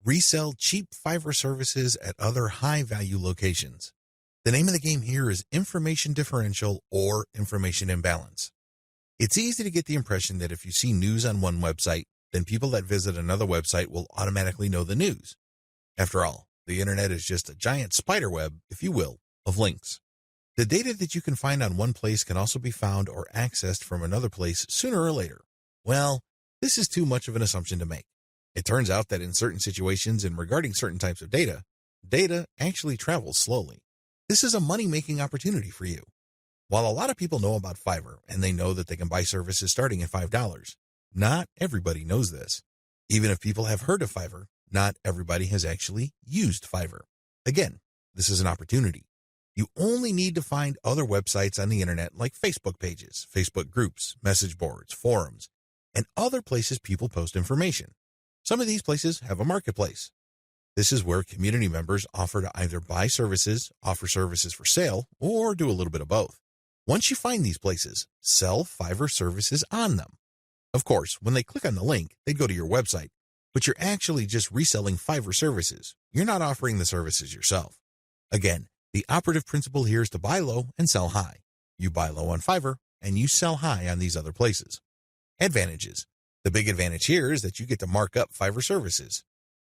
Resell cheap Fiverr services at other high-value locations. The name of the game here is information differential or information imbalance. It's easy to get the impression that if you see news on one website, then people that visit another website will automatically know the news. After all, the internet is just a giant spider web, if you will, of links. The data that you can find on one place can also be found or accessed from another place sooner or later. Well, this is too much of an assumption to make. It turns out that in certain situations and regarding certain types of data actually travels slowly. This is a money-making opportunity for you. While a lot of people know about Fiverr and they know that they can buy services starting at $5, not everybody knows this. Even if people have heard of Fiverr, not everybody has actually used Fiverr. Again, this is an opportunity. You only need to find other websites on the internet like Facebook pages, Facebook groups, message boards, forums, and other places people post information. Some of these places have a marketplace. This is where community members offer to either buy services, offer services for sale, or do a little bit of both. Once you find these places, sell Fiverr services on them. Of course, when they click on the link, they go to your website, but you're actually just reselling Fiverr services. You're not offering the services yourself. Again, the operative principle here is to buy low and sell high. You buy low on Fiverr, and you sell high on these other places. Advantages. The big advantage here is that you get to mark up Fiverr services.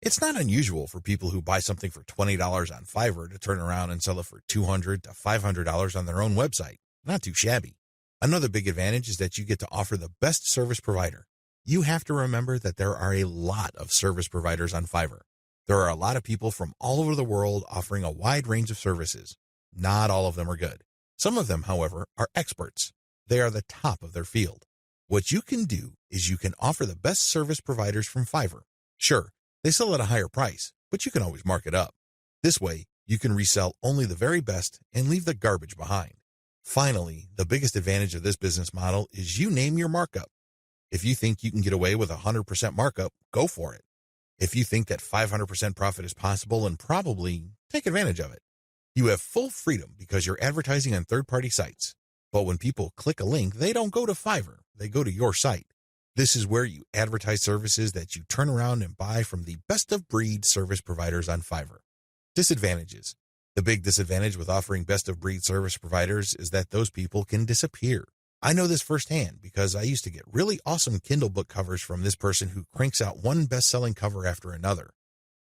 It's not unusual for people who buy something for $20 on Fiverr to turn around and sell it for $200 to $500 on their own website. Not too shabby. Another big advantage is that you get to offer the best service provider. You have to remember that there are a lot of service providers on Fiverr. There are a lot of people from all over the world offering a wide range of services. Not all of them are good. Some of them, however, are experts. They are the top of their field. What you can do is you can offer the best service providers from Fiverr. Sure, they sell at a higher price, but you can always mark it up. This way, you can resell only the very best and leave the garbage behind. Finally, the biggest advantage of this business model is you name your markup. If you think you can get away with 100% markup, go for it. If you think that 500% profit is possible, and probably take advantage of it. You have full freedom because you're advertising on third-party sites. But when people click a link, they don't go to Fiverr, they go to your site. This is where you advertise services that you turn around and buy from the best-of-breed service providers on Fiverr. Disadvantages. The big disadvantage with offering best-of-breed service providers is that those people can disappear. I know this firsthand because I used to get really awesome Kindle book covers from this person who cranks out one best-selling cover after another.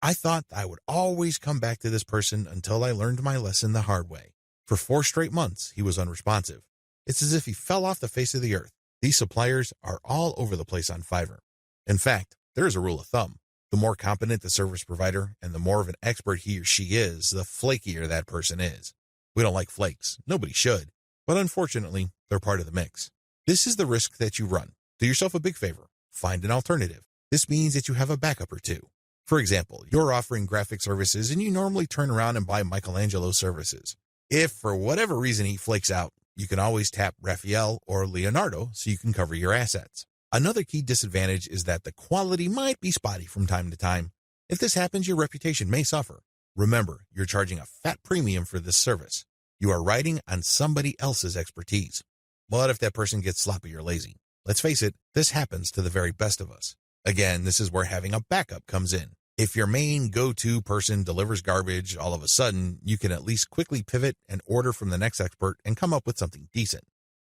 I thought I would always come back to this person until I learned my lesson the hard way. For 4 straight months, he was unresponsive. It's as if he fell off the face of the earth. These suppliers are all over the place on Fiverr. In fact, there is a rule of thumb. The more competent the service provider and the more of an expert he or she is, the flakier that person is. We don't like flakes. Nobody should. But unfortunately, they're part of the mix. This is the risk that you run. Do yourself a big favor. Find an alternative. This means that you have a backup or two. For example, you're offering graphic services and you normally turn around and buy Michelangelo's services. If for whatever reason he flakes out, you can always tap Raphael or Leonardo so you can cover your assets. Another key disadvantage is that the quality might be spotty from time to time. If this happens, your reputation may suffer. Remember, you're charging a fat premium for this service. You are riding on somebody else's expertise. What if that person gets sloppy or lazy? Let's face it, this happens to the very best of us. Again, this is where having a backup comes in. If your main go-to person delivers garbage, all of a sudden, you can at least quickly pivot and order from the next expert and come up with something decent.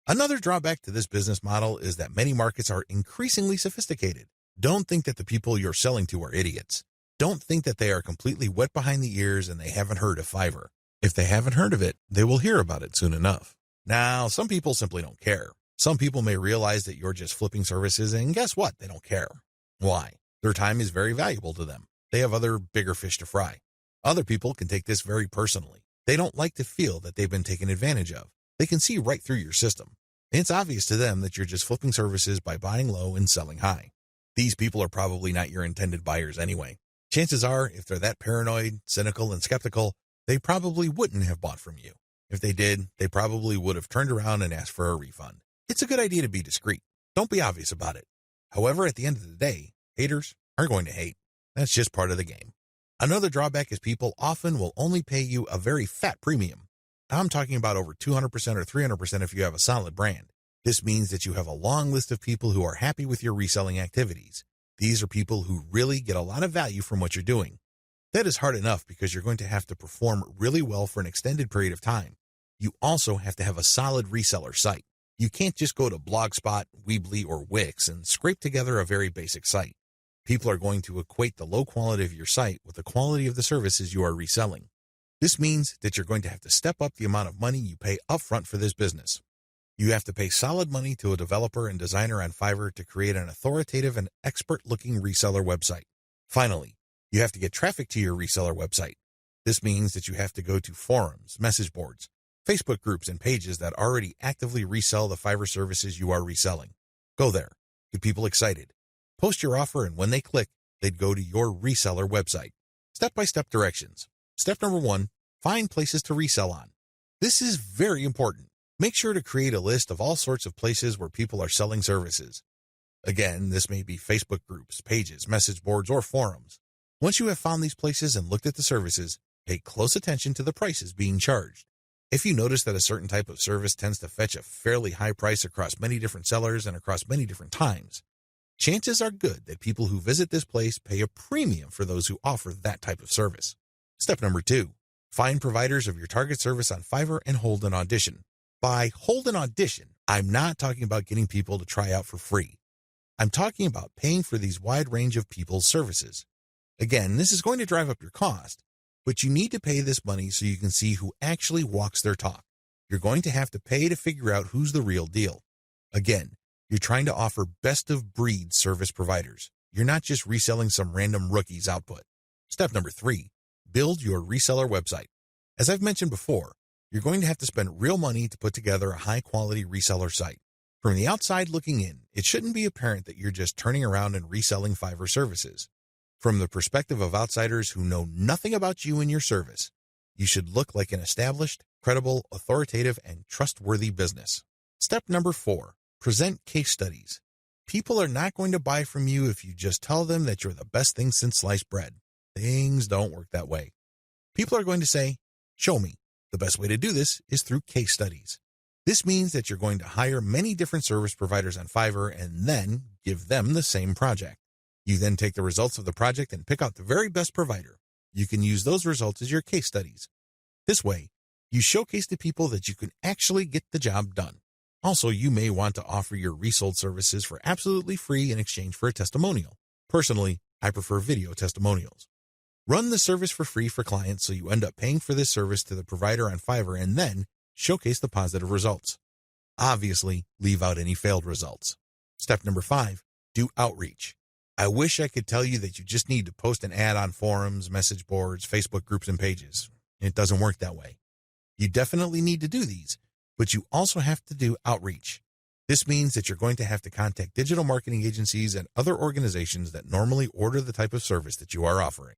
Another drawback to this business model is that many markets are increasingly sophisticated. Don't think that the people you're selling to are idiots. Don't think that they are completely wet behind the ears and they haven't heard of Fiverr. If they haven't heard of it, they will hear about it soon enough. Now, some people simply don't care. Some people may realize that you're just flipping services, and guess what? They don't care. Why? Their time is very valuable to them. They have other bigger fish to fry. Other people can take this very personally. They don't like to feel that they've been taken advantage of. They can see right through your system. It's obvious to them that you're just flipping services by buying low and selling high. These people are probably not your intended buyers anyway. Chances are, if they're that paranoid, cynical, and skeptical, they probably wouldn't have bought from you. If they did, they probably would have turned around and asked for a refund. It's a good idea to be discreet. Don't be obvious about it. However, at the end of the day, haters are going to hate. That's just part of the game. Another drawback is people often will only pay you a very fat premium. I'm talking about over 200% or 300% if you have a solid brand. This means that you have a long list of people who are happy with your reselling activities. These are people who really get a lot of value from what you're doing. That is hard enough because you're going to have to perform really well for an extended period of time. You also have to have a solid reseller site. You can't just go to Blogspot, Weebly, or Wix and scrape together a very basic site. People are going to equate the low quality of your site with the quality of the services you are reselling. This means that you're going to have to step up the amount of money you pay upfront for this business. You have to pay solid money to a developer and designer on Fiverr to create an authoritative and expert-looking reseller website. Finally, you have to get traffic to your reseller website. This means that you have to go to forums, message boards, Facebook groups, and pages that already actively resell the Fiverr services you are reselling. Go there. Get people excited. Post your offer, and when they click, they'd go to your reseller website. Step-by-step directions. Step number 1, find places to resell on. This is very important. Make sure to create a list of all sorts of places where people are selling services. Again, this may be Facebook groups, pages, message boards, or forums. Once you have found these places and looked at the services, pay close attention to the prices being charged. If you notice that a certain type of service tends to fetch a fairly high price across many different sellers and across many different times, chances are good that people who visit this place pay a premium for those who offer that type of service. Step number 2, find providers of your target service on Fiverr and hold an audition. By hold an audition, I'm not talking about getting people to try out for free. I'm talking about paying for these wide range of people's services. Again, this is going to drive up your cost, but you need to pay this money so you can see who actually walks their talk. You're going to have to pay to figure out who's the real deal. Again, you're trying to offer best-of-breed service providers. You're not just reselling some random rookie's output. Step number 3, build your reseller website. As I've mentioned before, you're going to have to spend real money to put together a high-quality reseller site. From the outside looking in, it shouldn't be apparent that you're just turning around and reselling Fiverr services. From the perspective of outsiders who know nothing about you and your service, you should look like an established, credible, authoritative, and trustworthy business. Step number 4, present case studies. People are not going to buy from you if you just tell them that you're the best thing since sliced bread. Things don't work that way. People are going to say, show me. The best way to do this is through case studies. This means that you're going to hire many different service providers on Fiverr and then give them the same project. You then take the results of the project and pick out the very best provider. You can use those results as your case studies. This way, you showcase to people that you can actually get the job done. Also, you may want to offer your resold services for absolutely free in exchange for a testimonial. Personally, I prefer video testimonials. Run the service for free for clients so you end up paying for this service to the provider on Fiverr and then showcase the positive results. Obviously, leave out any failed results. Step number 5, do outreach. I wish I could tell you that you just need to post an ad on forums, message boards, Facebook groups, and pages. It doesn't work that way. You definitely need to do these, but you also have to do outreach. This means that you're going to have to contact digital marketing agencies and other organizations that normally order the type of service that you are offering.